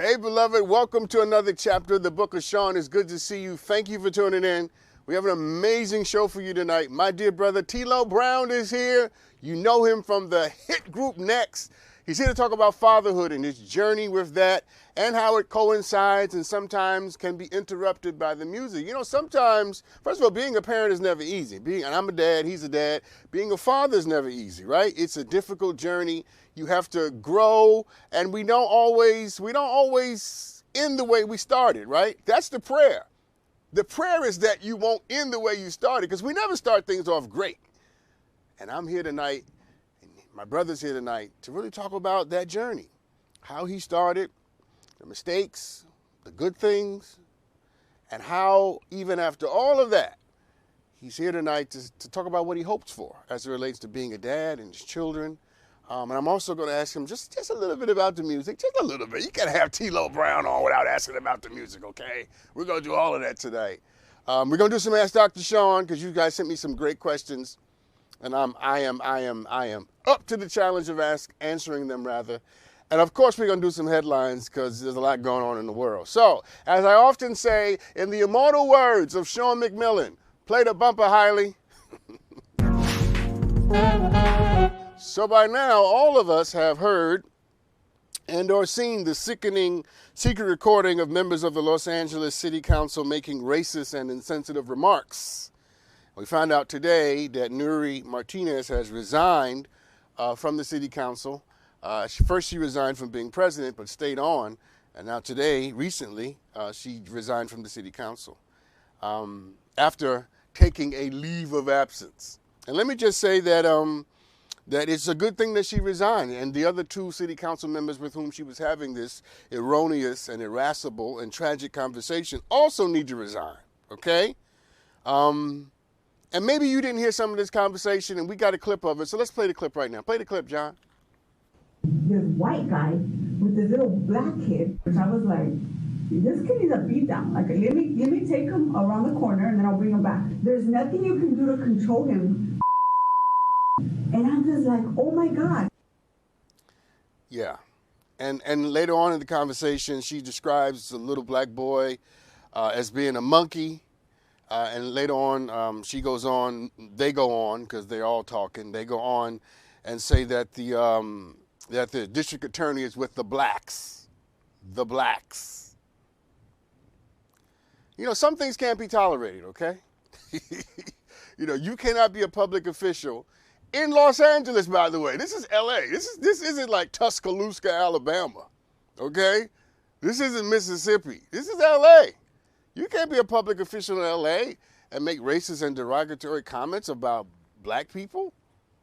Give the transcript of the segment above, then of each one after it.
Hey, beloved, welcome to another chapter of the book of Sean. It's good to see you. Thank you for tuning in. We have an amazing show for you tonight. My dear brother, Tilo Brown is here. You know him from the hit group Next. He's here to talk about fatherhood and his journey with that and how it coincides and sometimes can be interrupted by the music. You know, sometimes, first of all, being a parent is never easy. And I'm a dad, he's a dad. Being a father is never easy, right? It's a difficult journey. You have to grow, and we don't always end the way we started, right? That's the prayer. The prayer is that you won't end the way you started, because we never start things off great. And I'm here tonight, and my brother's here tonight, to really talk about that journey, how he started, the mistakes, the good things, and how even after all of that, he's here tonight to talk about what he hopes for as it relates to being a dad and his children. And I'm also going to ask him just a little bit about the music, just a little bit. You can't have Tilo Brown on without asking about the music, okay? We're going to do all of that tonight. We're going to do some Ask Dr. Sean, because you guys sent me some great questions. And I am up to the challenge of answering them, rather. And of course, we're going to do some headlines, because there's a lot going on in the world. So, as I often say, in the immortal words of Sean McMillan, play the bumper, Hiley. So by now, all of us have heard and or seen the sickening secret recording of members of the Los Angeles City Council making racist and insensitive remarks. We found out today that Nuri Martinez has resigned from the City Council. First, she resigned from being president, but stayed on. And now today, recently, she resigned from the City Council after taking a leave of absence. And let me just say that that it's a good thing that she resigned, and the other two city council members with whom she was having this erroneous and irascible and tragic conversation also need to resign, okay? And maybe you didn't hear some of this conversation, and we got a clip of it, so let's play the clip right now. Play the clip, John. This white guy with this little black kid, which I was like, this kid needs a beat down. Like, let me take him around the corner, and then I'll bring him back. There's nothing you can do to control him. And I'm just like, oh my God. Yeah. And later on in the conversation, she describes the little black boy as being a monkey. And later on, they go on, because they're all talking, they go on and say that the district attorney is with the blacks. The blacks. You know, some things can't be tolerated, okay? You know, you cannot be a public official in Los Angeles, by the way. This is L.A. This isn't like Tuscaloosa, Alabama, okay? This isn't Mississippi. This is L.A. You can't be a public official in L.A. and make racist and derogatory comments about black people,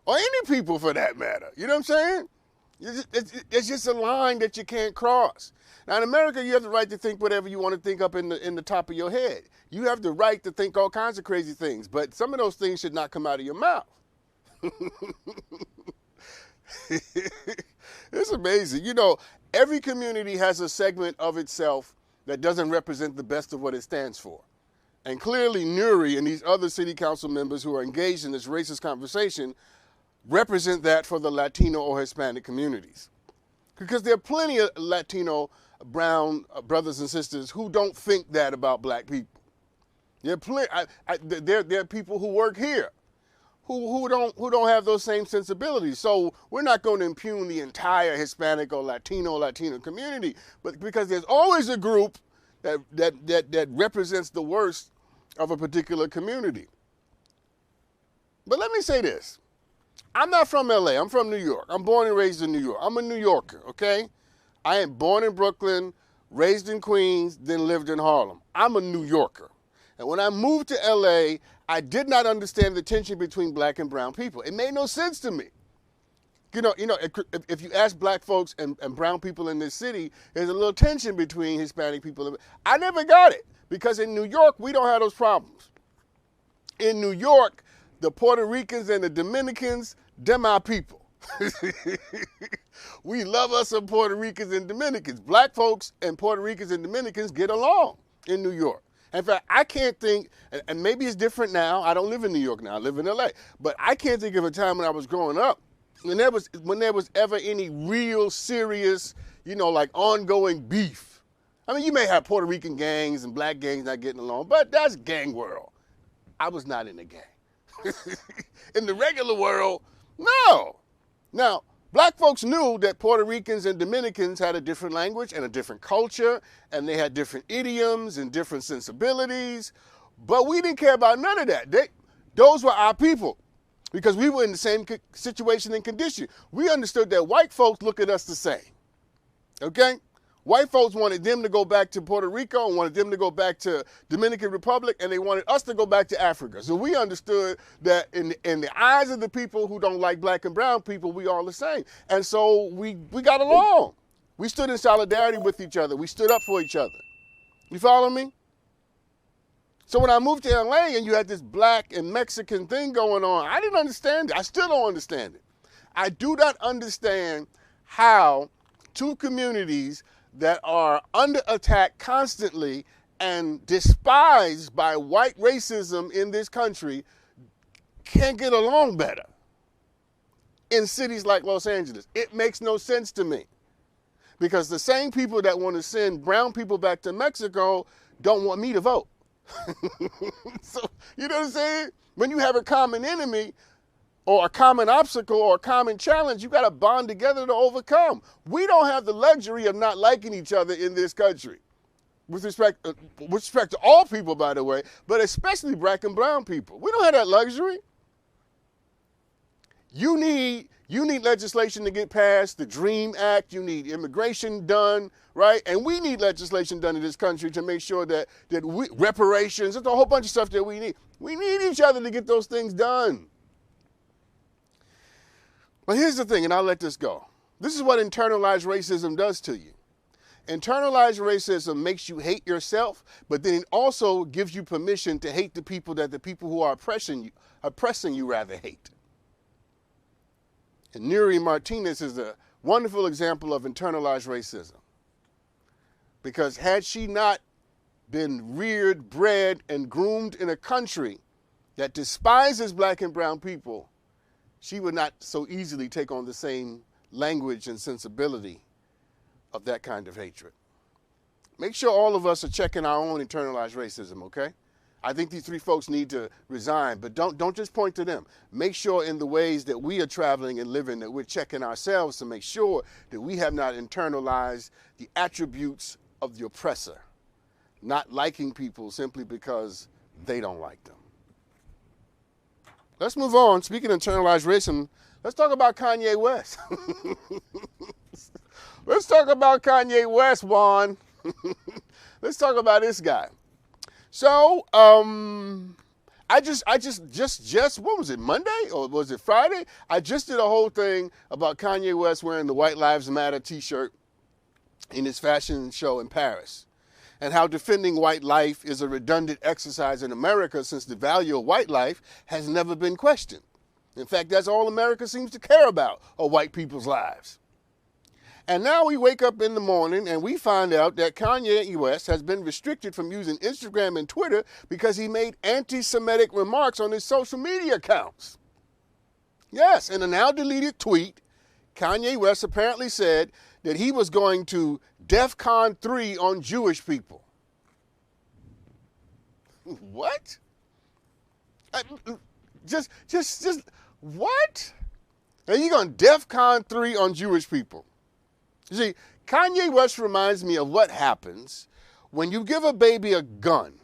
or any people for that matter. You know what I'm saying? It's just a line that you can't cross. Now, in America, you have the right to think whatever you want to think up in the top of your head. You have the right to think all kinds of crazy things, but some of those things should not come out of your mouth. It's amazing. You know, every community has a segment of itself that doesn't represent the best of what it stands for. And clearly, Nuri and these other city council members who are engaged in this racist conversation represent that for the Latino or Hispanic communities. Because there are plenty of Latino brown brothers and sisters who don't think that about black people. There are people who work here who don't have those same sensibilities. So we're not going to impugn the entire Hispanic or Latino community, but because there's always a group that represents the worst of a particular community. But let me say this. I'm not from LA, I'm from New York. I'm born and raised in New York. I'm a New Yorker, okay? I am born in Brooklyn, raised in Queens, then lived in Harlem. I'm a New Yorker. And when I moved to LA, I did not understand the tension between black and brown people. It made no sense to me. You know, if you ask black folks and brown people in this city, there's a little tension between Hispanic people. I never got it, because in New York, we don't have those problems. In New York, the Puerto Ricans and the Dominicans, them our people. We love us some Puerto Ricans and Dominicans. Black folks and Puerto Ricans and Dominicans get along in New York. In fact, I can't think, and maybe it's different now. I don't live in New York now. I live in LA. But I can't think of a time when I was growing up when there was ever any real serious, like ongoing beef I mean, you may have Puerto Rican gangs and black gangs not getting along, but that's gang world. I was not in the gang. In the regular world, no. Now, black folks knew that Puerto Ricans and Dominicans had a different language and a different culture, and they had different idioms and different sensibilities, but we didn't care about none of that. Those were our people because we were in the same situation and condition. We understood that white folks look at us the same, okay? White folks wanted them to go back to Puerto Rico and wanted them to go back to Dominican Republic, and they wanted us to go back to Africa. So we understood that in the eyes of the people who don't like black and brown people, we all the same. And so we got along. We stood in solidarity with each other. We stood up for each other. You follow me? So when I moved to LA and you had this black and Mexican thing going on, I didn't understand it. I still don't understand it. I do not understand how two communities that are under attack constantly and despised by white racism in this country can't get along better in cities like Los Angeles. It makes no sense to me because the same people that want to send brown people back to Mexico don't want me to vote. So, you know what I'm saying? When you have a common enemy, or a common obstacle or a common challenge, you got to bond together to overcome. We don't have the luxury of not liking each other in this country, with respect to all people, by the way, but especially black and brown people. We don't have that luxury. You need legislation to get passed, the DREAM Act. You need immigration done, right? And we need legislation done in this country to make sure that reparations, there's a whole bunch of stuff that we need. We need each other to get those things done. But here's the thing, and I'll let this go. This is what internalized racism does to you. Internalized racism makes you hate yourself, but then it also gives you permission to hate the people who are oppressing you hate. And Nuri Martinez is a wonderful example of internalized racism. Because had she not been reared, bred, and groomed in a country that despises black and brown people, she would not so easily take on the same language and sensibility of that kind of hatred. Make sure all of us are checking our own internalized racism, okay? I think these three folks need to resign, but don't just point to them. Make sure in the ways that we are traveling and living that we're checking ourselves to make sure that we have not internalized the attributes of the oppressor, not liking people simply because they don't like them. Let's move on. Speaking of internalized racism, let's talk about Kanye West. Let's talk about Kanye West, Juan. Let's talk about this guy. So, I just, what was it, Monday or was it Friday? I just did a whole thing about Kanye West wearing the White Lives Matter t-shirt in his fashion show in Paris, and how defending white life is a redundant exercise in America since the value of white life has never been questioned. In fact, that's all America seems to care about, are white people's lives. And now we wake up in the morning and we find out that Kanye West has been restricted from using Instagram and Twitter because he made anti-Semitic remarks on his social media accounts. Yes, in a now deleted tweet, Kanye West apparently said that he was going to DEFCON 3 on Jewish people. What? Just what? Are you going to DEFCON 3 on Jewish people? You see, Kanye West reminds me of what happens when you give a baby a gun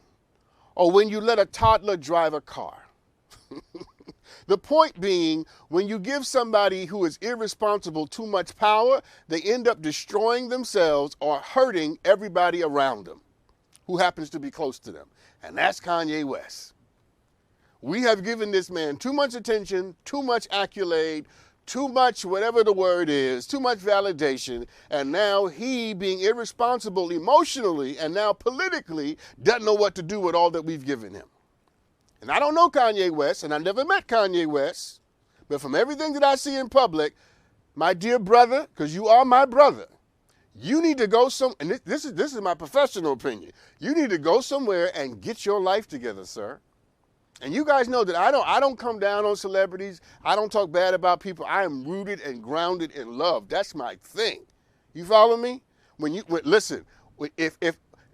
or when you let a toddler drive a car. The point being, when you give somebody who is irresponsible too much power, they end up destroying themselves or hurting everybody around them who happens to be close to them. And that's Kanye West. We have given this man too much attention, too much accolade, too much whatever the word is, too much validation, and now he, being irresponsible emotionally and now politically, doesn't know what to do with all that we've given him. And I don't know Kanye West, and I never met Kanye West, but from everything that I see in public, my dear brother, because you are my brother, you need to go and this is my professional opinion, you need to go somewhere and get your life together, sir. And you guys know that I don't come down on celebrities. I don't talk bad about people. I am rooted and grounded in love. That's my thing. You follow me? Listen, If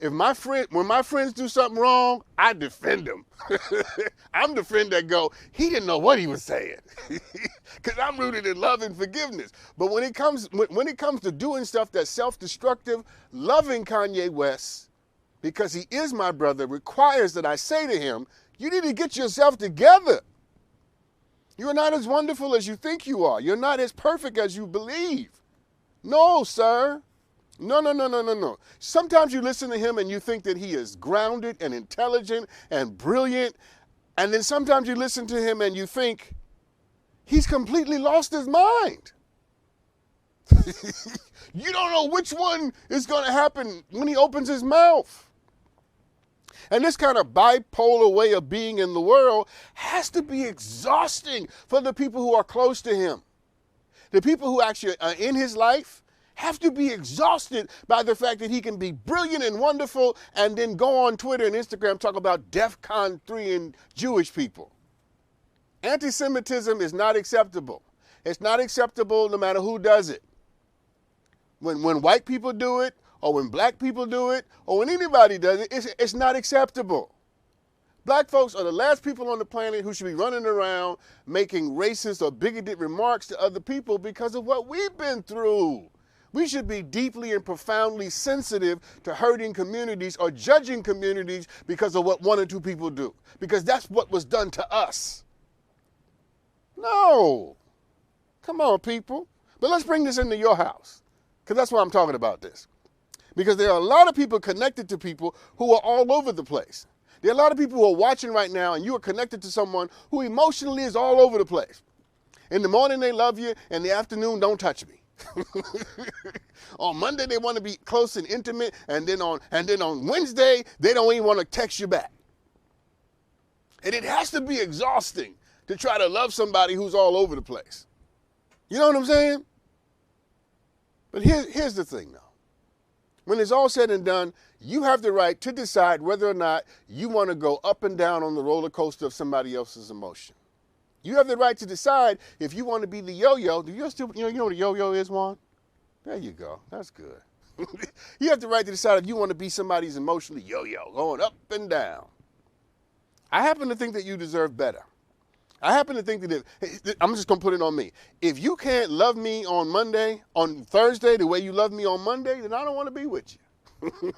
when my friends do something wrong, I defend them. I'm the friend that go, he didn't know what he was saying, because I'm rooted in love and forgiveness. But when it comes to doing stuff that's self-destructive, loving Kanye West, because he is my brother, requires that I say to him, you need to get yourself together. You're not as wonderful as you think you are. You're not as perfect as you believe. No, sir. No. Sometimes you listen to him and you think that he is grounded and intelligent and brilliant. And then sometimes you listen to him and you think he's completely lost his mind. You don't know which one is going to happen when he opens his mouth. And this kind of bipolar way of being in the world has to be exhausting for the people who are close to him. The people who actually are in his life have to be exhausted by the fact that he can be brilliant and wonderful and then go on Twitter and Instagram talk about DEFCON 3 and Jewish people. Anti-Semitism is not acceptable. It's not acceptable no matter who does it. When white people do it, or when black people do it, or when anybody does it, it's not acceptable. Black folks are the last people on the planet who should be running around making racist or bigoted remarks to other people because of what we've been through. We should be deeply and profoundly sensitive to hurting communities or judging communities because of what one or two people do, because that's what was done to us. No. Come on, people. But let's bring this into your house, because that's why I'm talking about this. Because there are a lot of people connected to people who are all over the place. There are a lot of people who are watching right now, and you are connected to someone who emotionally is all over the place. In the morning, they love you. In the afternoon, don't touch me. On Monday, they want to be close and intimate. And then on Wednesday, they don't even want to text you back. And it has to be exhausting to try to love somebody who's all over the place. You know what I'm saying? But here's the thing, though. When it's all said and done, you have the right to decide whether or not you want to go up and down on the roller coaster of somebody else's emotion. You have the right to decide if you want to be the yo-yo. Do you still, you know what a yo-yo is, Juan? There you go. That's good. You have the right to decide if you want to be somebody's emotionally yo-yo, going up and down. I happen to think that you deserve better. I happen to think that I'm just going to put it on me. If you can't love me on Thursday, the way you love me on Monday, then I don't want to be with you.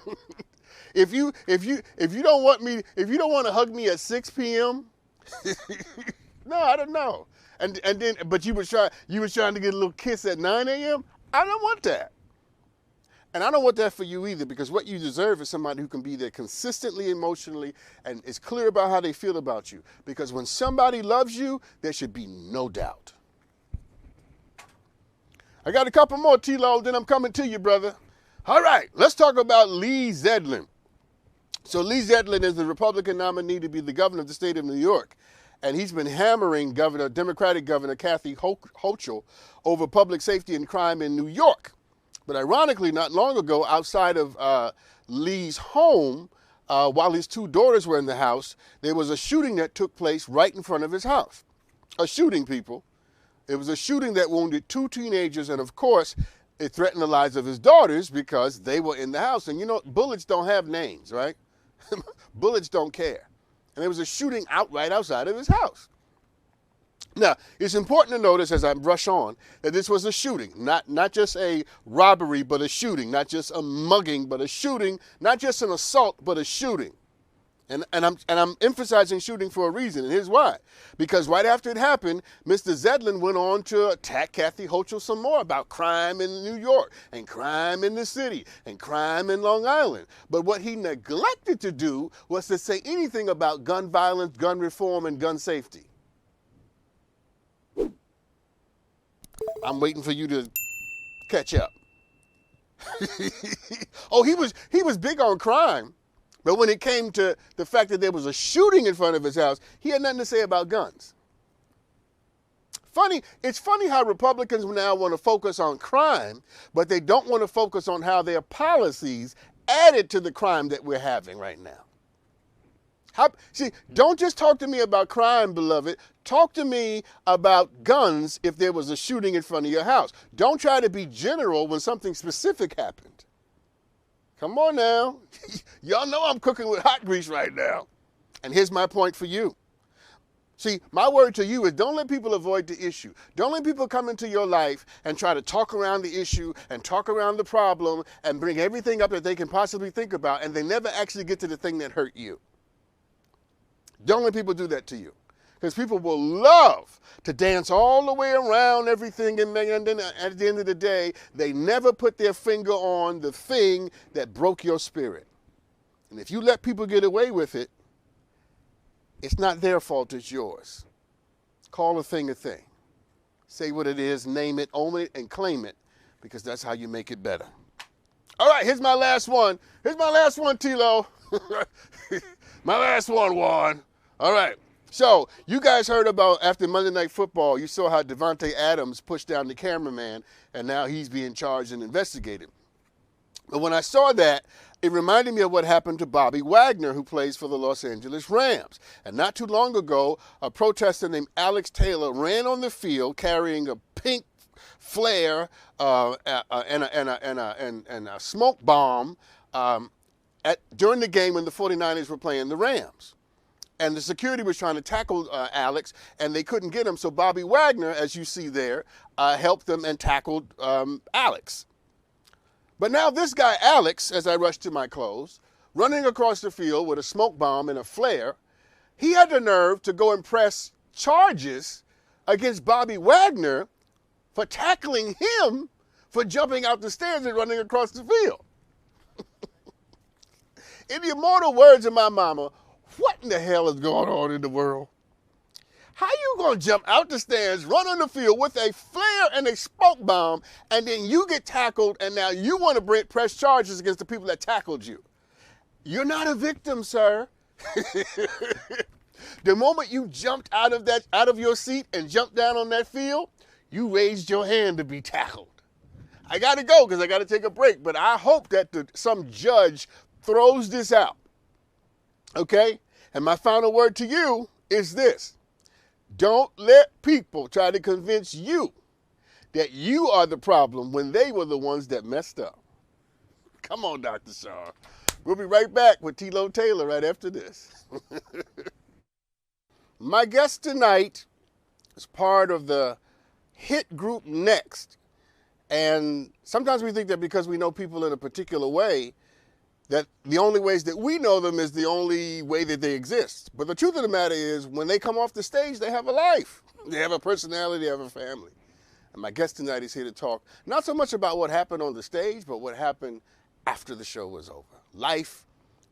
If you don't want to hug me at 6 p.m., no, I don't know. But you was trying to get a little kiss at 9 a.m. I don't want that. And I don't want that for you either, because what you deserve is somebody who can be there consistently emotionally and is clear about how they feel about you. Because when somebody loves you, there should be no doubt. I got a couple more, Tilo, then I'm coming to you, brother. All right, let's talk about Lee Zeldin. So Lee Zeldin is the Republican nominee to be the governor of the state of New York. And he's been hammering Democratic Governor Kathy Hochul over public safety and crime in New York. But ironically, not long ago, outside of Lee's home, while his two daughters were in the house, there was a shooting that took place right in front of his house. A shooting, people. It was a shooting that wounded two teenagers, and of course, it threatened the lives of his daughters because they were in the house. And you know, bullets don't have names, right? Bullets don't care. And there was a shooting right outside of his house. Now, it's important to notice as I rush on that this was a shooting, not just a robbery, but a shooting, not just a mugging, but a shooting, not just an assault, but a shooting. And I'm emphasizing shooting for a reason, and here's why. Because right after it happened, Mr. Zeldin went on to attack Kathy Hochul some more about crime in New York, and crime in the city, and crime in Long Island. But what he neglected to do was to say anything about gun violence, gun reform, and gun safety. I'm waiting for you to catch up. Oh, he was big on crime, but when it came to the fact that there was a shooting in front of his house, he had nothing to say about guns. It's funny how Republicans now want to focus on crime, but they don't want to focus on how their policies added to the crime that we're having right now. Don't just talk to me about crime, beloved. Talk to me about guns if there was a shooting in front of your house. Don't try to be general when something specific happened. Come on now. Y'all know I'm cooking with hot grease right now. And here's my point for you. See, my word to you is don't let people avoid the issue. Don't let people come into your life and try to talk around the issue and talk around the problem and bring everything up that they can possibly think about, and they never actually get to the thing that hurt you. Don't let people do that to you. Because people will love to dance all the way around everything, and then at the end of the day, they never put their finger on the thing that broke your spirit. And if you let people get away with it, it's not their fault, it's yours. Call a thing. Say what it is, name it, own it, and claim it, because that's how you make it better. All right, here's my last one. Here's my last one, Tilo. My last one, Juan. All right. So, you guys heard about after Monday Night Football, you saw how Devontae Adams pushed down the cameraman, and now he's being charged and investigated. But when I saw that, it reminded me of what happened to Bobby Wagner, who plays for the Los Angeles Rams. And not too long ago, a protester named Alex Taylor ran on the field carrying a pink flare and a smoke bomb during the game when the 49ers were playing the Rams. And the security was trying to tackle Alex, and they couldn't get him. So Bobby Wagner, as you see there, helped them and tackled Alex. But now this guy, Alex, as I rush to my close, running across the field with a smoke bomb and a flare, he had the nerve to go and press charges against Bobby Wagner for tackling him for jumping out the stairs and running across the field. In the immortal words of my mama, what in the hell is going on in the world? How you going to jump out the stairs, run on the field with a flare and a smoke bomb, and then you get tackled, and now you want to press charges against the people that tackled you? You're not a victim, sir. The moment you jumped out of your seat and jumped down on that field, you raised your hand to be tackled. I got to go because I got to take a break, but I hope that some judge throws this out. Okay? And my final word to you is this. Don't let people try to convince you that you are the problem when they were the ones that messed up. Come on, Dr. Shaw. We'll be right back with Tilo Taylor right after this. My guest tonight is part of the hit group Next. And sometimes we think that because we know people in a particular way, that the only ways that we know them is the only way that they exist. But the truth of the matter is, when they come off the stage, they have a life. They have a personality, they have a family. And my guest tonight is here to talk not so much about what happened on the stage, but what happened after the show was over. Life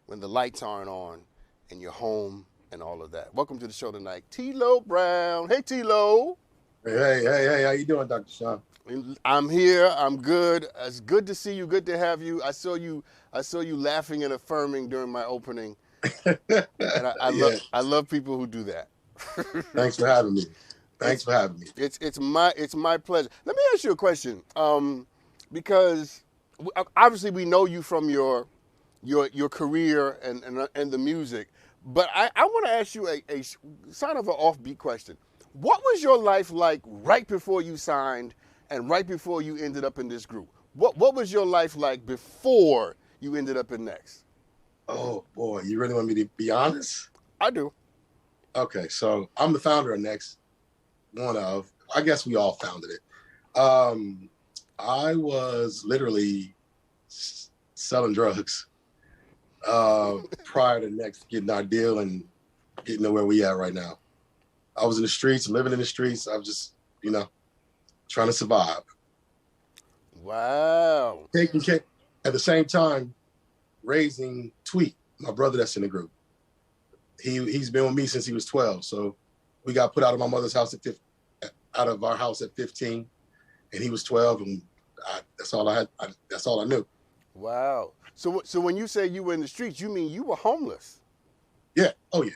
when the lights aren't on in your home and all of that. Welcome to the show tonight, Tilo Brown. Hey, Tilo. Hey, how you doing, Dr. Shaw? I'm here. I'm good. It's good to see you. Good to have you. I saw you laughing and affirming during my opening. And I love people who do that. Thanks for having me. It's my pleasure. Let me ask you a question. Because obviously we know you from your career and the music, but I want to ask you a sort of an offbeat question. What was your life like right before you signed and right before you ended up in this group? What was your life like before you ended up in Next? Oh, boy. You really want me to be honest? I do. Okay, so I'm the founder of Next. I guess we all founded it. I was literally selling drugs prior to Next getting our deal and getting to where we at right now. I was in the streets, living in the streets. I was just, trying to survive. Wow. Taking care, at the same time, raising Tweet, my brother that's in the group. He's been with me since he was 12. So we got put out of my mother's house out of our house at 15, and he was 12, and that's all I had. That's all I knew. Wow. So when you say you were in the streets, you mean you were homeless? Yeah. Oh yeah.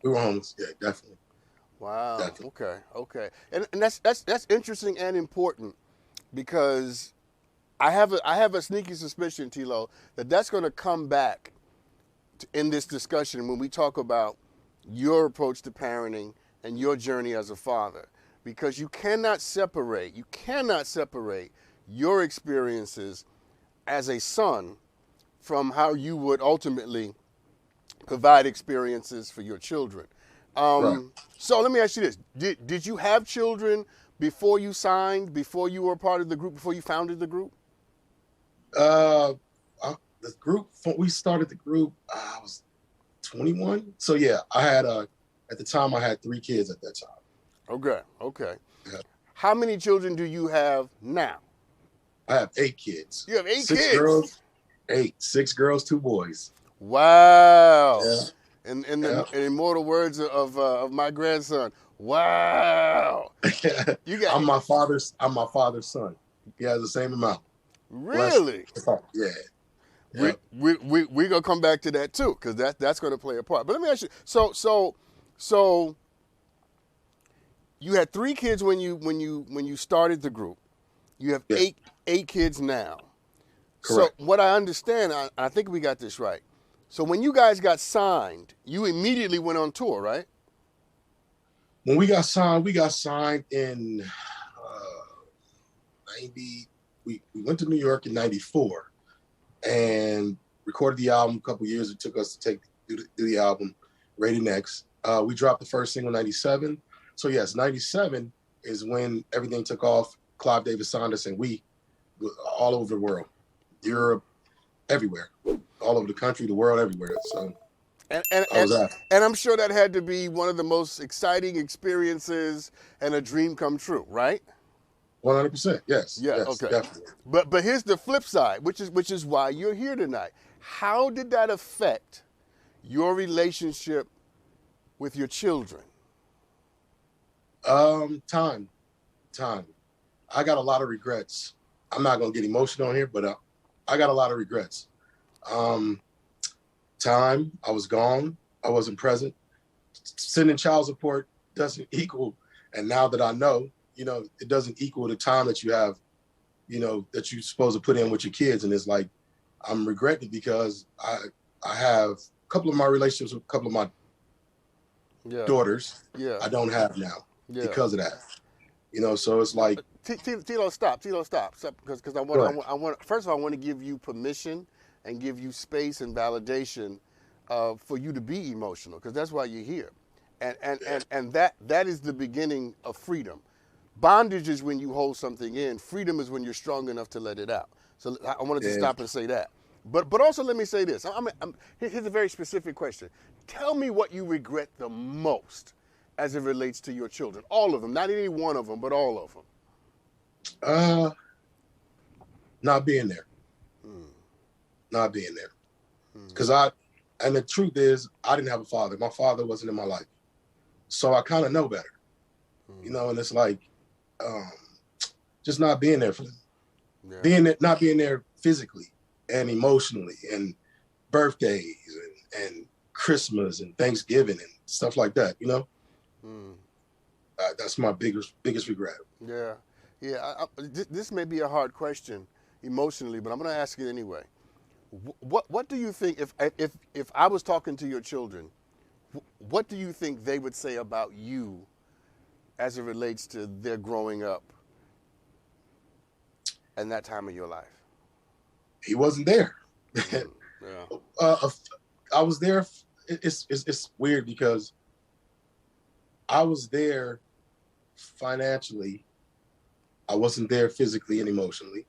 We were homeless. Yeah, definitely. Wow. Definitely. Okay. And that's interesting and important, because I have a sneaky suspicion, Tilo, that's going to come back in this discussion when we talk about your approach to parenting and your journey as a father, because you cannot separate your experiences as a son from how you would ultimately provide experiences for your children. Right. So let me ask you this: Did you have children before you signed, before you were part of the group, before you founded the group? The group, we started the group, I was 21. So yeah, I had, at the time I had 3 kids at that time. Okay. Yeah. How many children do you have now? I have 8 kids. You have 8 6 kids? girls, 8. 6 girls, 2 boys. Wow. Yeah. In Yeah. the immortal words of my grandson, wow. You got I'm my father's son. He has the same amount. really? Yeah. We're gonna come back to that too, because that's gonna play a part. But let me ask you, so you had 3 kids when you started the group. You have Yeah. eight kids now. Correct. So what I understand, I think we got this right. So when you guys got signed, you immediately went on tour, right? When we got signed in 90. We went to New York in 94 and recorded the album. A couple years it took us to do the album, Rated X. We dropped the first single in 97. So yes, 97 is when everything took off. Clive Davis signed us, and we all over the world, Europe, everywhere, all over the country, the world, everywhere. So and I'm sure that had to be one of the most exciting experiences and a dream come true, right? 100%. Yes. Yeah. Yes, Okay. definitely. But here's the flip side, which is why you're here tonight. How did that affect your relationship with your children? Time. I got a lot of regrets. I'm not gonna get emotional on here, but I got a lot of regrets. Time. I was gone. I wasn't present. Sending child support doesn't equal. And now that I know, it doesn't equal the time that you have, that you're supposed to put in with your kids. And it's like, I'm regretting it because I have a couple of my relationships with a couple of my daughters. Yeah. I don't have now because of that. So it's like, Tilo, stop, because I want. First of all, I want to give you permission and give you space and validation for you to be emotional, because that's why you're here, and that is the beginning of freedom. Bondage is when you hold something in. Freedom is when you're strong enough to let it out. So I wanted to stop and say that. But also let me say this. Here's a very specific question. Tell me what you regret the most as it relates to your children. All of them, not any one of them, but all of them. Not being there. Not being there. Because and the truth is, I didn't have a father. My father wasn't in my life. So I kind of know better. And it's like, just not being there for them. Yeah. Not being there physically and emotionally, and birthdays and Christmas and Thanksgiving and stuff like that, that's my biggest regret. Yeah. This may be a hard question emotionally, but I'm going to ask it anyway. What do you think, if I was talking to your children, what do you think they would say about you as it relates to their growing up and that time of your life? He wasn't there. Yeah. I was there. It's weird because I was there financially. I wasn't there physically and emotionally.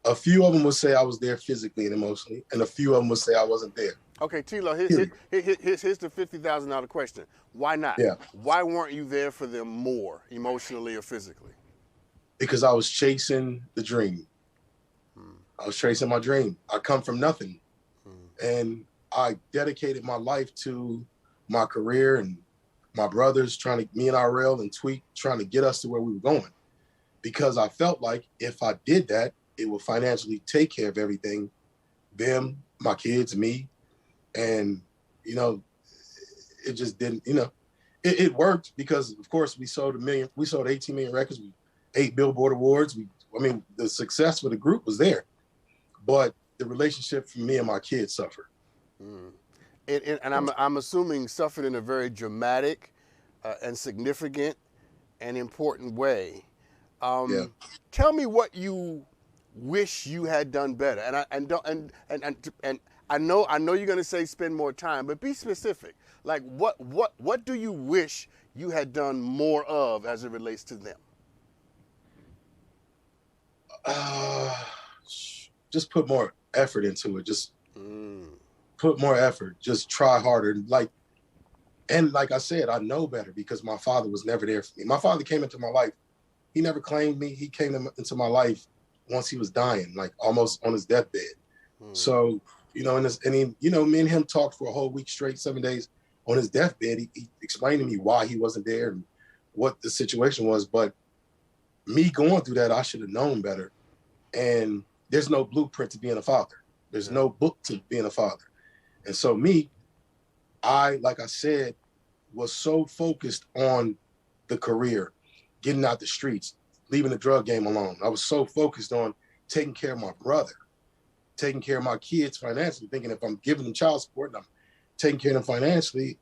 A few of them would say I was there physically and emotionally, and a few of them would say I wasn't there. Okay, Tilo, here's the $50,000 question. Why not? Yeah. Why weren't you there for them more, emotionally or physically? Because I was chasing the dream. I was chasing my dream. I come from nothing. And I dedicated my life to my career and my brothers, me and RL and Tweak, trying to get us to where we were going. Because I felt like if I did that, it would financially take care of everything, them, my kids, me. And, it just didn't, it worked because, of course, we sold 18 million records, 8 Billboard Awards. The success for the group was there, but the relationship for me and my kids suffered. And I'm assuming suffered in a very dramatic and significant and important way. Tell me what you wish you had done better? And I know you're gonna say spend more time, but be specific. Like what do you wish you had done more of as it relates to them? Just put more effort into it. Just put more effort. Just try harder. And like I said, I know better because my father was never there for me. My father came into my life. He never claimed me. He came into my life once he was dying, like almost on his deathbed. So, me and him talked for a whole week straight, 7 days on his deathbed. He explained to me why he wasn't there and what the situation was. But me going through that, I should have known better. And there's no blueprint to being a father. There's no book to being a father. And so like I said, was so focused on the career, getting out the streets, leaving the drug game alone. I was so focused on taking care of my brother, taking care of my kids financially, thinking if I'm giving them child support and I'm taking care of them financially,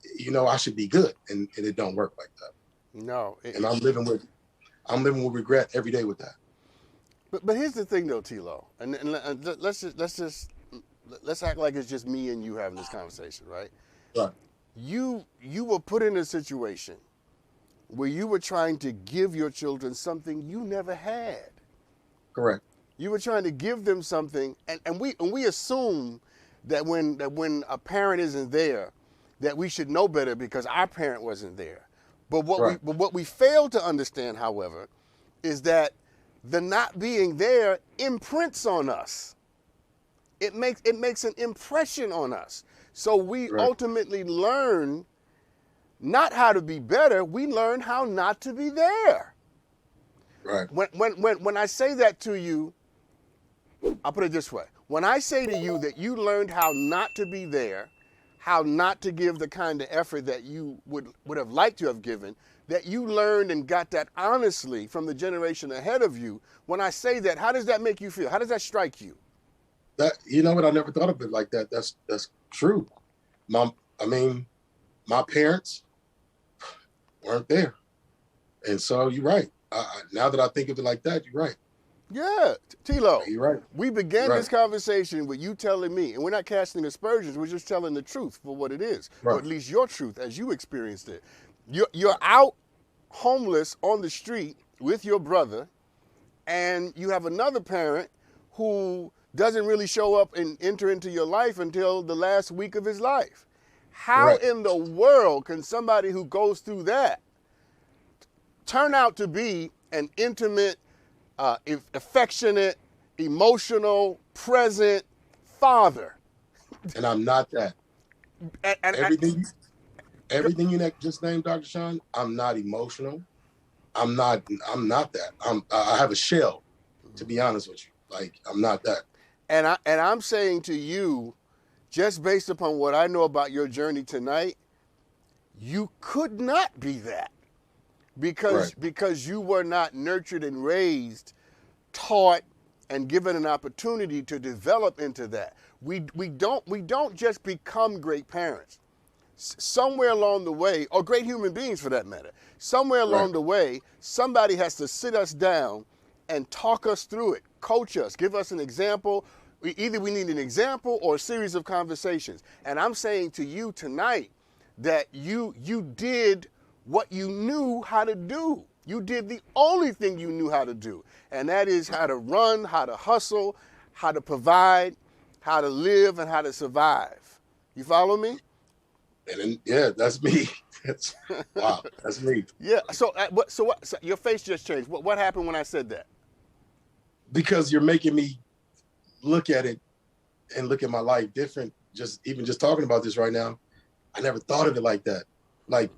I should be good. And it don't work like that. No. And I'm living with regret every day with that. But here's the thing though, Tilo, and let's act like it's just me and you having this conversation, right? Right. You were put in a situation where you were trying to give your children something you never had. Correct. You were trying to give them something, and we assume that when a parent isn't there, that we should know better because our parent wasn't there. But what we fail to understand, however, is that the not being there imprints on us. It makes an impression on us. So we ultimately learn not how to be better, we learn how not to be there. Right. When I say that to you, I'll put it this way. When I say to you that you learned how not to be there, how not to give the kind of effort that you would have liked to have given, that you learned and got that honestly from the generation ahead of you, when I say that, how does that make you feel? How does that strike you? That, you know what, I never thought of it like that. That's true. My parents weren't there. And so you're right. Now that I think of it like that, you're right. Yeah, Tilo, you're right. We began this conversation with you telling me, and we're not casting aspersions, we're just telling the truth for what it is, or at least your truth as you experienced it. You're out homeless on the street with your brother, and you have another parent who doesn't really show up and enter into your life until the last week of his life. How in the world can somebody who goes through that turn out to be an intimate, affectionate, emotional, present father? And I'm not that. Everything you just named, Dr. Sean, I'm not emotional. I'm not that. I have a shell, to be honest with you. Like, I'm not that. And I'm saying to you, just based upon what I know about your journey tonight, you could not be that because you were not nurtured and raised, taught, and given an opportunity to develop into that. We don't just become great parents. Somewhere along the way, or great human beings for that matter, somewhere along the way, somebody has to sit us down and talk us through it, coach us, give us an example. Either we need an example or a series of conversations. And I'm saying to you tonight that you did what you knew how to do. You did the only thing you knew how to do, and that is how to run, how to hustle, how to provide, how to live, and how to survive. You follow me? And then, that's me. Wow, that's me. Yeah. So your face just changed. What happened when I said that? Because you're making me look at it and look at my life different. Just talking about this right now, I never thought of it like that. Like,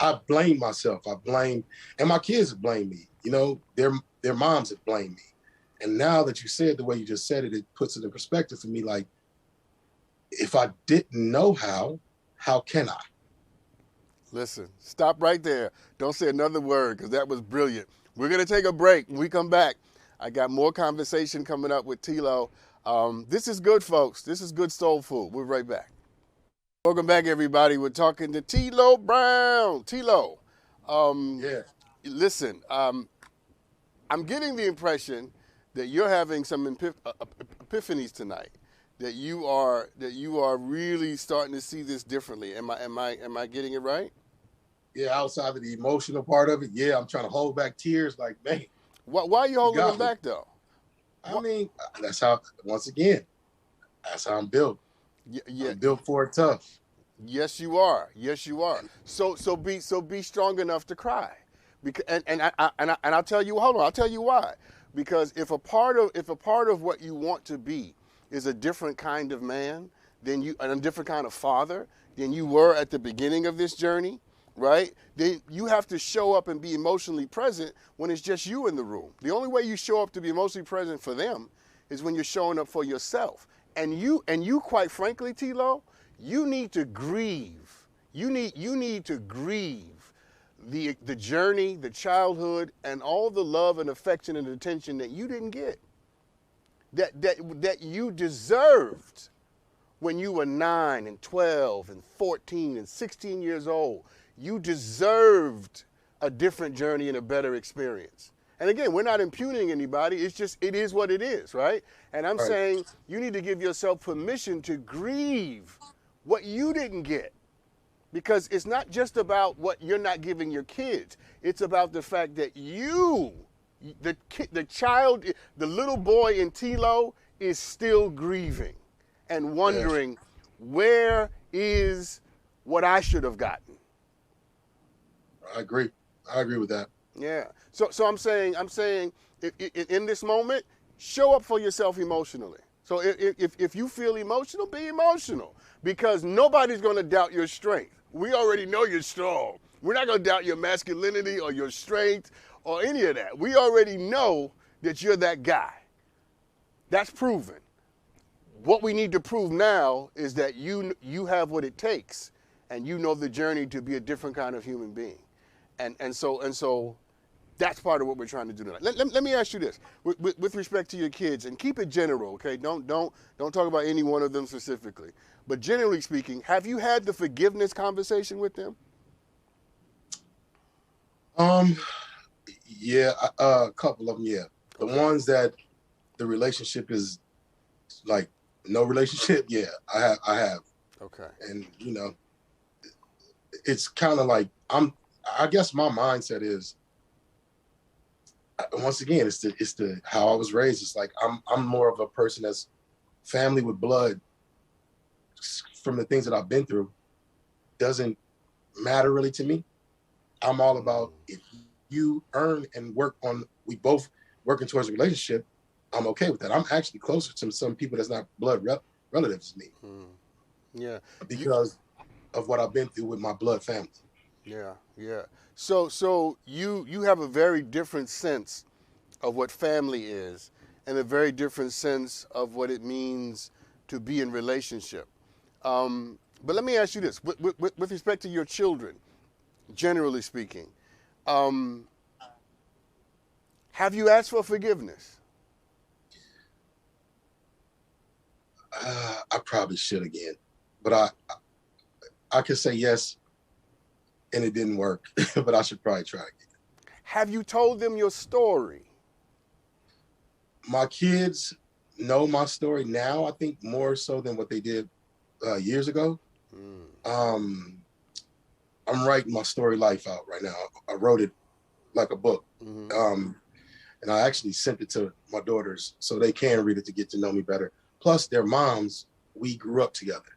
I blame myself. And my kids have blamed me. Their moms have blamed me. And now that you said the way you just said it, it puts it in perspective for me. Like, if I didn't know how can I? Listen, stop right there. Don't say another word, because that was brilliant. We're going to take a break. When we come back, I got more conversation coming up with Tilo. This is good, folks. This is good soul food. We're right back. Welcome back, everybody. We're talking to Tilo Brown. Tilo, listen, I'm getting the impression that you're having some epiphanies tonight. That you are really starting to see this differently. Am I getting it right? Yeah, outside of the emotional part of it, yeah, I'm trying to hold back tears. Like, man, Why are you holding them got me. back though? I mean, that's how. Once again, that's how I'm built. Yeah. I'm built for it tough. Yes, you are. Yes, you are. So be strong enough to cry, because and I'll tell you. Hold on, I'll tell you why. Because if a part of what you want to be is a different kind of man than you, and a different kind of father than you were at the beginning of this journey, right? Then you have to show up and be emotionally present when it's just you in the room. The only way you show up to be emotionally present for them is when you're showing up for yourself. And you quite frankly, Tilo, you need to grieve. You need to grieve the journey, the childhood, and all the love and affection and attention that you didn't get. That you deserved when you were 9 and 12 and 14 and 16 years old. You deserved a different journey and a better experience. And again, we're not impugning anybody. It's just, it is what it is, right? And I'm saying you need to give yourself permission to grieve what you didn't get. Because it's not just about what you're not giving your kids. It's about the fact that you, the child, the little boy in Tilo is still grieving and wondering, where is what I should have gotten? I agree. I agree with that. Yeah. So I'm saying, in this moment, show up for yourself emotionally. So if you feel emotional, be emotional, because nobody's going to doubt your strength. We already know you're strong. We're not going to doubt your masculinity or your strength or any of that. We already know that you're that guy. That's proven. What we need to prove now is that you have what it takes, and you know the journey to be a different kind of human being. And so that's part of what we're trying to do tonight. Let me ask you this, with respect to your kids, and keep it general, okay? Don't talk about any one of them specifically. But generally speaking, have you had the forgiveness conversation with them? Yeah, a couple of them, yeah. The ones that the relationship is like no relationship, yeah, I have. Okay. And you know, it's kind of like I guess my mindset is, once again, it's the how I was raised. It's like I'm more of a person that's family with blood. From the things that I've been through, doesn't matter really to me. I'm all about, if you earn and work on, we both working towards a relationship, I'm okay with that. I'm actually closer to some people that's not blood relatives to me. Yeah. Because of what I've been through with my blood family. Yeah. So you have a very different sense of what family is, and a very different sense of what it means to be in relationship. But let me ask you this, with respect to your children, generally speaking, have you asked for forgiveness? I probably should again, but I could say yes, and it didn't work, but I should probably try again. Have you told them your story? My kids know my story now, I think more so than what they did years ago. I'm writing my story life out right now. I wrote it like a book. And I actually sent it to my daughters so they can read it to get to know me better. Plus their moms, we grew up together.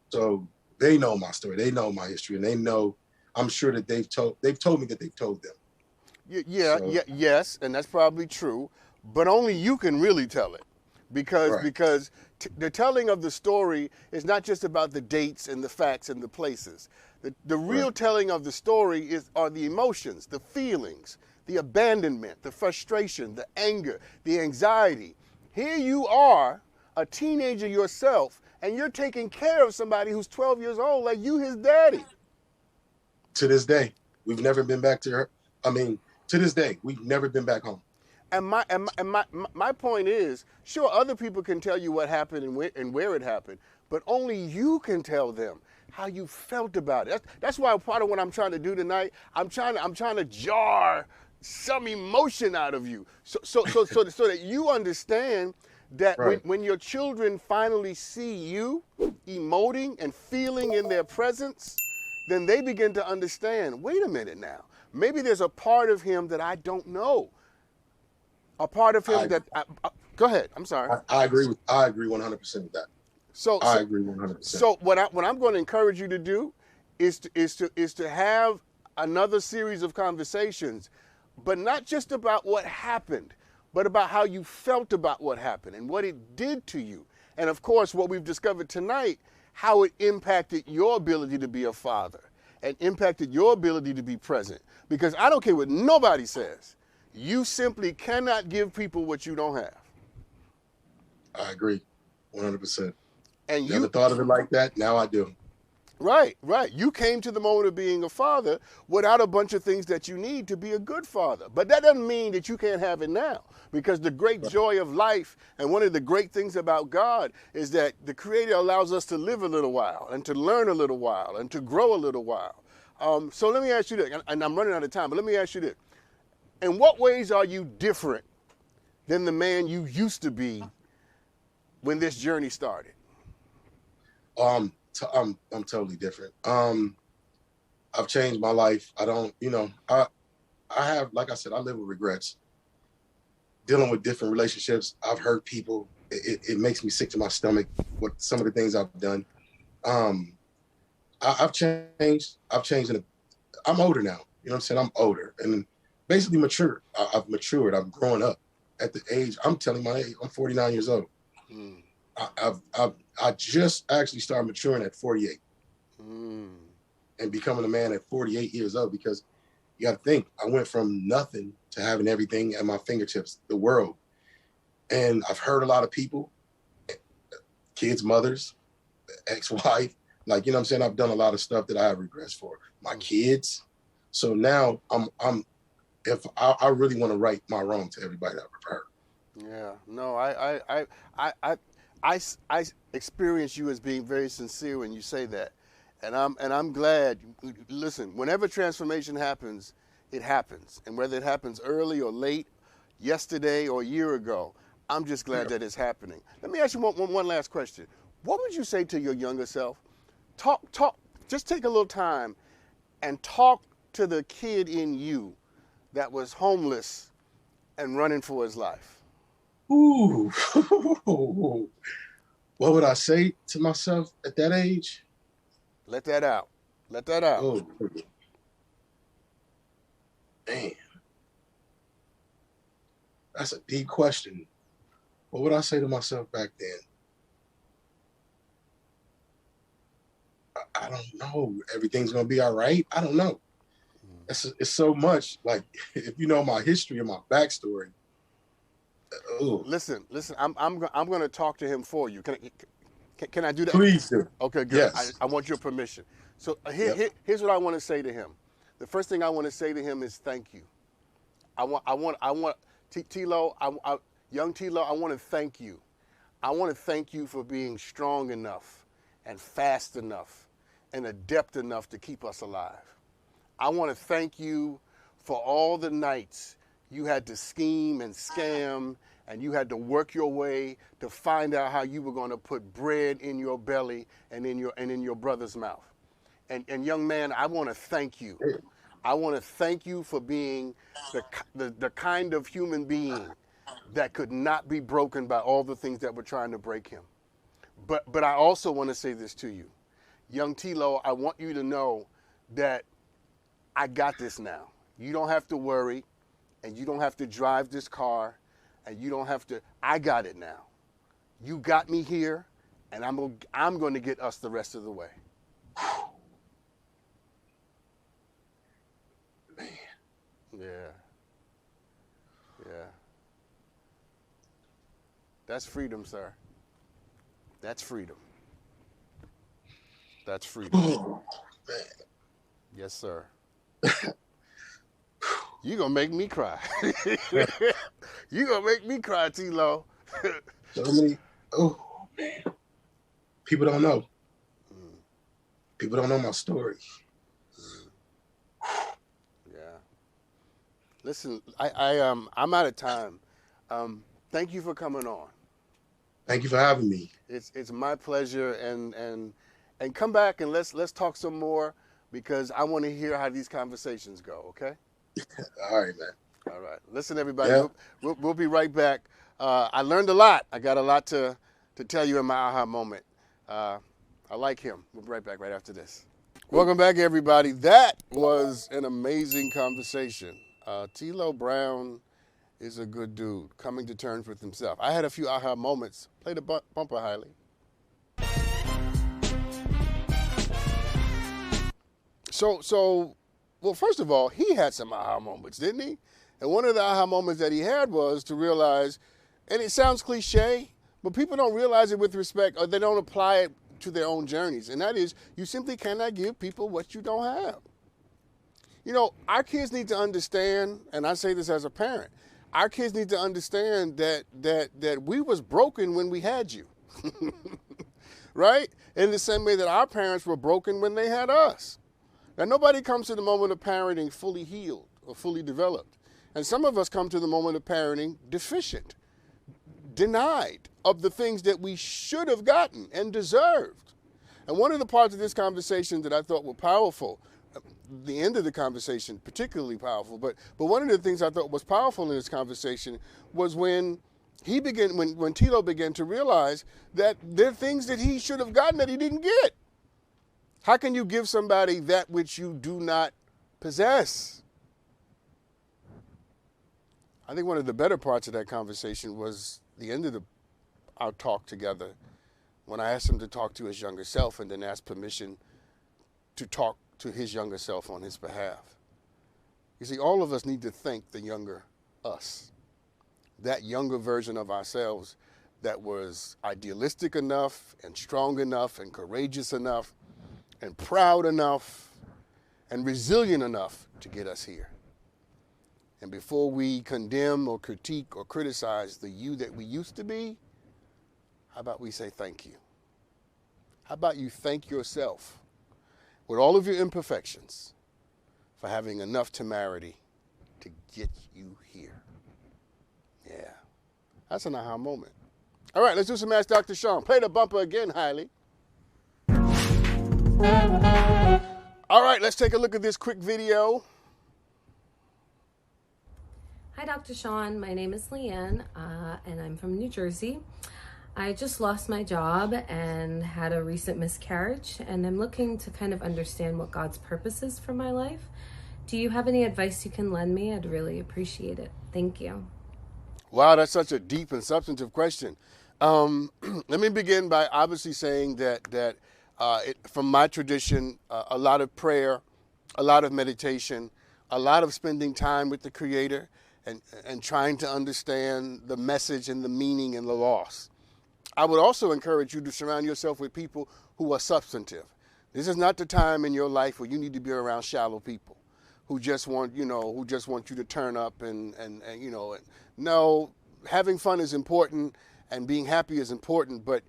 So they know my story. They know my history, and they know, I'm sure that they've told me that they've told them. Yes, and that's probably true, but only you can really tell it. Because the telling of the story is not just about the dates and the facts and the places. The real telling of the story are the emotions, the feelings, the abandonment, the frustration, the anger, the anxiety. Here you are, a teenager yourself, and you're taking care of somebody who's 12 years old like you his daddy. To this day, we've never been back to her. I mean, to this day, we've never been back home. And my point is, sure, other people can tell you what happened and where it happened, but only you can tell them how you felt about it. That's why part of what I'm trying to do tonight, I'm trying to jar some emotion out of you, so that you understand that Right. when your children finally see you emoting and feeling in their presence, then they begin to understand, wait a minute now, maybe there's a part of him that I don't know. A part of him I that, go ahead, I'm sorry. I agree 100% with that. So, I so, agree 100%. so what I'm going to encourage you to do is to have another series of conversations, but not just about what happened, but about how you felt about what happened and what it did to you. And of course, what we've discovered tonight, how it impacted your ability to be a father and impacted your ability to be present. Because I don't care what nobody says, you simply cannot give people what you don't have. I agree 100%. And Never thought of it like that. Now I do. Right. You came to the moment of being a father without a bunch of things that you need to be a good father. But that doesn't mean that you can't have it now, because the great joy of life and one of the great things about God is that the Creator allows us to live a little while and to learn a little while and to grow a little while. So let me ask you this, and I'm running out of time, but let me ask you this. In what ways are you different than the man you used to be when this journey started? I'm totally different. I've changed my life. I don't, I have, like I said, I live with regrets. Dealing with different relationships, I've hurt people. It makes me sick to my stomach what some of the things I've done. I've changed. I'm older now. You know what I'm saying? I'm older and basically mature. I've matured. I've grown up. At the age, I'm telling my age, I'm 49 years old. Mm. I just actually started maturing at 48 and becoming a man at 48 years old, because you got to think, I went from nothing to having everything at my fingertips, the world. And I've heard a lot of people, kids, mothers, ex-wife, like, you know what I'm saying? I've done a lot of stuff that I have regrets for. My kids. So now if I really want to right my wrong to everybody that I've heard. Yeah, no, I experience you as being very sincere when you say that, and I'm glad. Listen, whenever transformation happens, it happens, and whether it happens early or late, yesterday or a year ago, I'm just glad that it's happening. Let me ask you one last question. What would you say to your younger self? Talk. Just take a little time and talk to the kid in you that was homeless and running for his life. Ooh. What would I say to myself at that age? Let that out. Let that out. Oh, man. That's a deep question. What would I say to myself back then? I don't know. Everything's going to be all right. I don't know. It's so much. Like, if you know my history and my backstory. Ooh. Listen. I'm going to talk to him for you. Can I do that? Please do. Okay, good. Yes. I want your permission. So here's what I want to say to him. The first thing I want to say to him is thank you. Tilo, young Tilo, I want to thank you. I want to thank you for being strong enough and fast enough and adept enough to keep us alive. I want to thank you for all the nights you had to scheme and scam, and you had to work your way to find out how you were going to put bread in your belly and in your brother's mouth. And young man, I want to thank you. I want to thank you for being the kind of human being that could not be broken by all the things that were trying to break him. But I also want to say this to you. Young Tilo, I want you to know that I got this now. You don't have to worry, and you don't have to drive this car, and you don't have to, I got it now. You got me here, and I'm going to get us the rest of the way. Man. Yeah. That's freedom, sir. That's freedom. That's freedom. Oh, man. Yes, sir. You're going to make me cry. You're going to make me cry, Tilo. So many, oh, man. People don't know. People don't know my story. Yeah. Listen, I'm out of time. Thank you for coming on. Thank you for having me. It's my pleasure, and come back and let's talk some more because I want to hear how these conversations go. Okay. All right, man. All right. Listen, everybody. Yeah. We'll be right back. I learned a lot. I got a lot to tell you in my aha moment. I like him. We'll be right back right after this. Welcome back, everybody. That was an amazing conversation. Tilo Brown is a good dude, coming to terms with himself. I had a few aha moments. Play the bumper, Hailey. So, well, first of all, he had some aha moments, didn't he? And one of the aha moments that he had was to realize, and it sounds cliche, but people don't realize it with respect, or they don't apply it to their own journeys. And that is, you simply cannot give people what you don't have. You know, our kids need to understand, and I say this as a parent, our kids need to understand that we was broken when we had you, right? In the same way that our parents were broken when they had us. Now, nobody comes to the moment of parenting fully healed or fully developed. And some of us come to the moment of parenting deficient, denied of the things that we should have gotten and deserved. And one of the parts of this conversation that I thought were powerful, the end of the conversation particularly powerful, but one of the things I thought was powerful in this conversation was when when Tilo began to realize that there are things that he should have gotten that he didn't get. How can you give somebody that which you do not possess? I think one of the better parts of that conversation was the end of our talk together when I asked him to talk to his younger self and then asked permission to talk to his younger self on his behalf. You see, all of us need to thank the younger us, that younger version of ourselves that was idealistic enough and strong enough and courageous enough and proud enough and resilient enough to get us here. And before we condemn or critique or criticize the you that we used to be, how about we say thank you? How about you thank yourself with all of your imperfections for having enough temerity to get you here? Yeah, that's an aha moment. All right, let's do some Ask Dr. Sean. Play the bumper again, Hailey. All right, let's take a look at this quick video. Hi, Dr. Sean. My name is Leanne, and I'm from New Jersey. I just lost my job and had a recent miscarriage, and I'm looking to kind of understand what God's purpose is for my life. Do you have any advice you can lend me? I'd really appreciate it. Thank you. Wow, that's such a deep and substantive question. Let me begin by obviously saying that from my tradition, a lot of prayer, a lot of meditation, a lot of spending time with the Creator and trying to understand the message and the meaning and the loss. I would also encourage you to surround yourself with people who are substantive. This is not the time in your life where you need to be around shallow people who just want you to turn up and no, having fun is important and being happy is important, but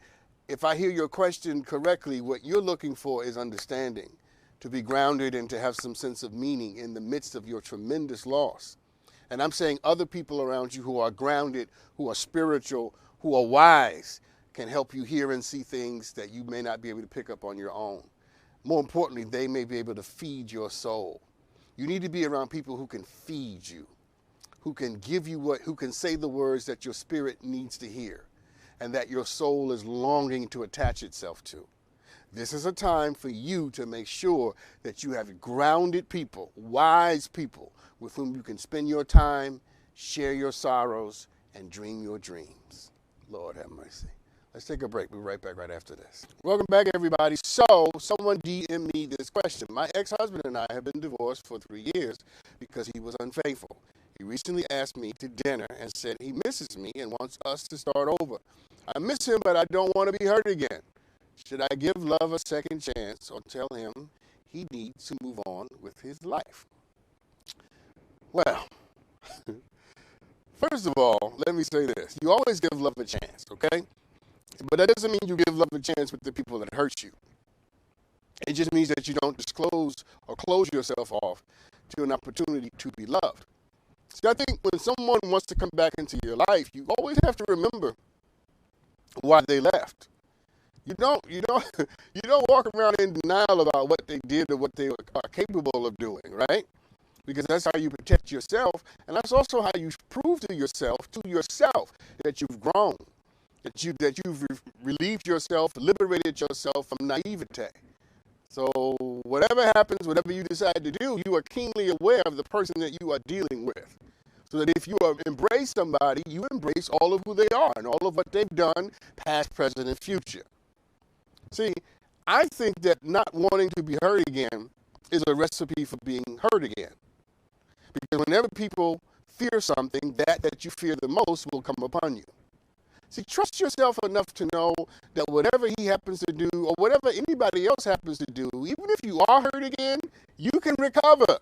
if I hear your question correctly, what you're looking for is understanding, to be grounded and to have some sense of meaning in the midst of your tremendous loss. And I'm saying other people around you who are grounded, who are spiritual, who are wise, can help you hear and see things that you may not be able to pick up on your own. More importantly, they may be able to feed your soul. You need to be around people who can feed you, who can give you who can say the words that your spirit needs to hear and that your soul is longing to attach itself to. This is a time for you to make sure that you have grounded people, wise people, with whom you can spend your time, share your sorrows, and dream your dreams. Lord have mercy. Let's take a break. We'll be right back right after this. Welcome back, everybody. So, someone DM'd me this question. My ex-husband and I have been divorced for 3 years because he was unfaithful. He recently asked me to dinner and said he misses me and wants us to start over. I miss him, but I don't want to be hurt again. Should I give love a second chance or tell him he needs to move on with his life? Well, first of all, let me say this. You always give love a chance, okay? But that doesn't mean you give love a chance with the people that hurt you. It just means that you don't disclose or close yourself off to an opportunity to be loved. See, I think when someone wants to come back into your life, you always have to remember why they left. You don't walk around in denial about what they did or what they are capable of doing, right? Because that's how you protect yourself, and that's also how you prove to yourself that you've grown, that you've relieved yourself, liberated yourself from naivete. So whatever happens, whatever you decide to do, you are keenly aware of the person that you are dealing with. So that if you embrace somebody, you embrace all of who they are and all of what they've done, past, present, and future. See, I think that not wanting to be hurt again is a recipe for being hurt again. Because whenever people fear something, that you fear the most will come upon you. See, trust yourself enough to know that whatever he happens to do or whatever anybody else happens to do, even if you are hurt again, you can recover.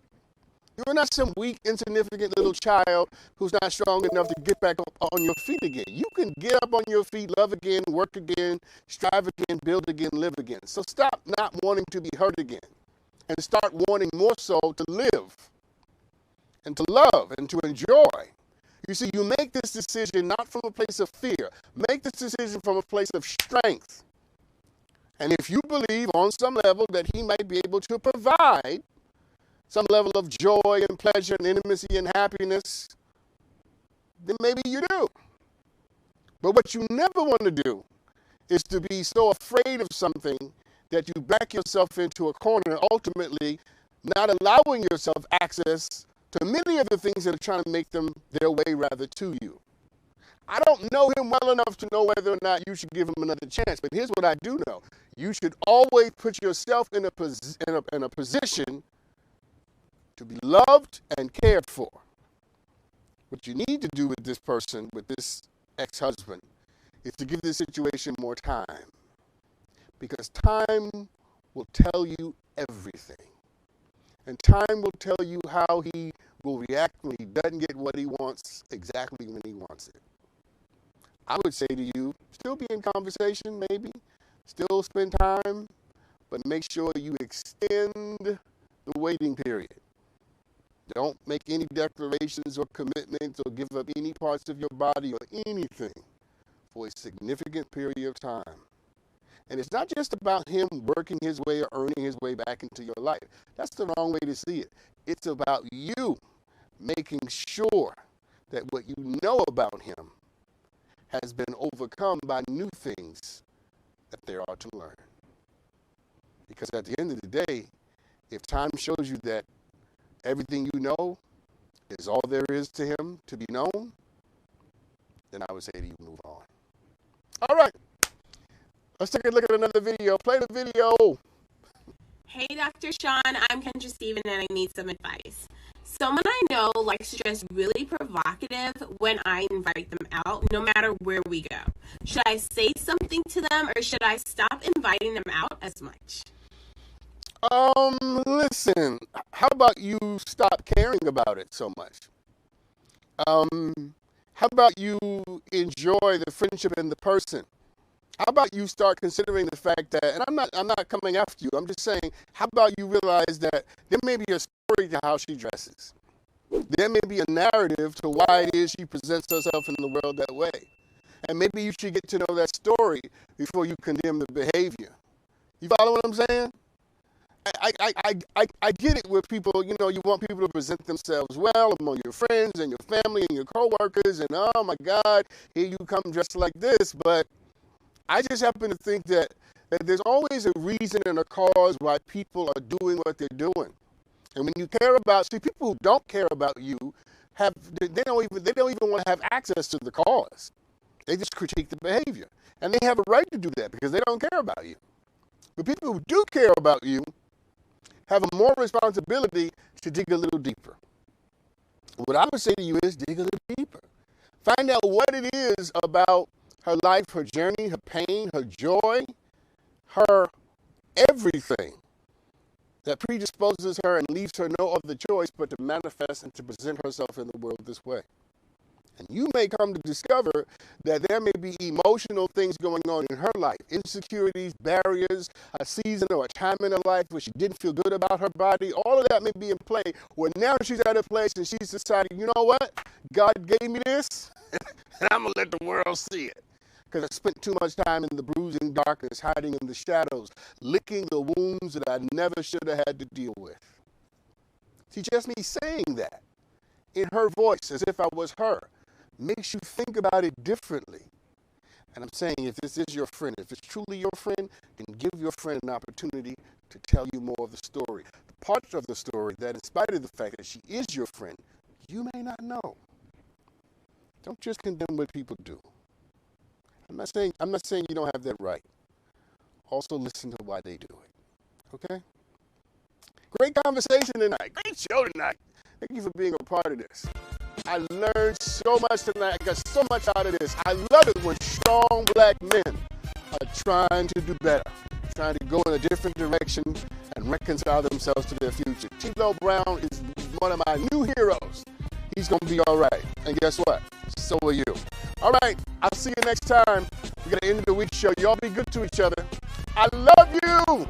You're not some weak, insignificant little child who's not strong enough to get back on your feet again. You can get up on your feet, love again, work again, strive again, build again, live again. So stop not wanting to be hurt again and start wanting more so to live and to love and to enjoy. You see, you make this decision not from a place of fear. Make this decision from a place of strength. And if you believe on some level that he might be able to provide some level of joy and pleasure and intimacy and happiness, then maybe you do. But what you never want to do is to be so afraid of something that you back yourself into a corner and ultimately not allowing yourself access to many of the things that are trying to make them their way rather to you. I don't know him well enough to know whether or not you should give him another chance, but here's what I do know. You should always put yourself in a position to be loved and cared for. What you need to do with this person, with this ex-husband, is to give this situation more time. Because time will tell you everything. And time will tell you how he will react when he doesn't get what he wants exactly when he wants it. I would say to you, still be in conversation maybe, still spend time, but make sure you extend the waiting period. Don't make any declarations or commitments or give up any parts of your body or anything for a significant period of time. And it's not just about him working his way or earning his way back into your life. That's the wrong way to see it. It's about you making sure that what you know about him has been overcome by new things that there are to learn. Because at the end of the day, if time shows you that everything you know is all there is to him to be known, then I would say to you, move on. All right. Let's take a look at another video. Play the video. Hey, Dr. Sean, I'm Kendra Steven and I need some advice. Someone I know likes to dress really provocative when I invite them out, no matter where we go. Should I say something to them or should I stop inviting them out as much? Listen, how about you stop caring about it so much? How about you enjoy the friendship and the person? How about you start considering the fact that, and I'm not coming after you, I'm just saying, how about you realize that there may be a story to how she dresses. There may be a narrative to why it is she presents herself in the world that way. And maybe you should get to know that story before you condemn the behavior. You follow what I'm saying? I get it with people, you want people to present themselves well among your friends and your family and your coworkers, and oh my God, here you come dressed like this, but I just happen to think that there's always a reason and a cause why people are doing what they're doing. And when you care about, people who don't care about you they don't even want to have access to the cause. They just critique the behavior. And they have a right to do that because they don't care about you. But people who do care about you have a more responsibility to dig a little deeper. What I would say to you is dig a little deeper. Find out what it is about her life, her journey, her pain, her joy, her everything that predisposes her and leaves her no other choice but to manifest and to present herself in the world this way. And you may come to discover that there may be emotional things going on in her life, insecurities, barriers, a season or a time in her life where she didn't feel good about her body. All of that may be in play where now she's at a place and she's decided, you know what? God gave me this, and I'm going to let the world see it. Because I spent too much time in the bruising darkness, hiding in the shadows, licking the wounds that I never should have had to deal with. See, just me saying that in her voice as if I was her makes you think about it differently. And I'm saying if this is your friend, if it's truly your friend, then give your friend an opportunity to tell you more of the story. The parts of the story that in spite of the fact that she is your friend, you may not know. Don't just condemn what people do. I'm not saying you don't have that right. Also listen to why they do it. Okay? Great conversation tonight. Great show tonight. Thank you for being a part of this. I learned so much tonight. I got so much out of this. I love it when strong black men are trying to do better, trying to go in a different direction and reconcile themselves to their future. Tilo Brown is one of my new heroes. He's going to be all right. And guess what? So are you. All right. I'll see you next time. We got to end of the week show. Y'all be good to each other. I love you.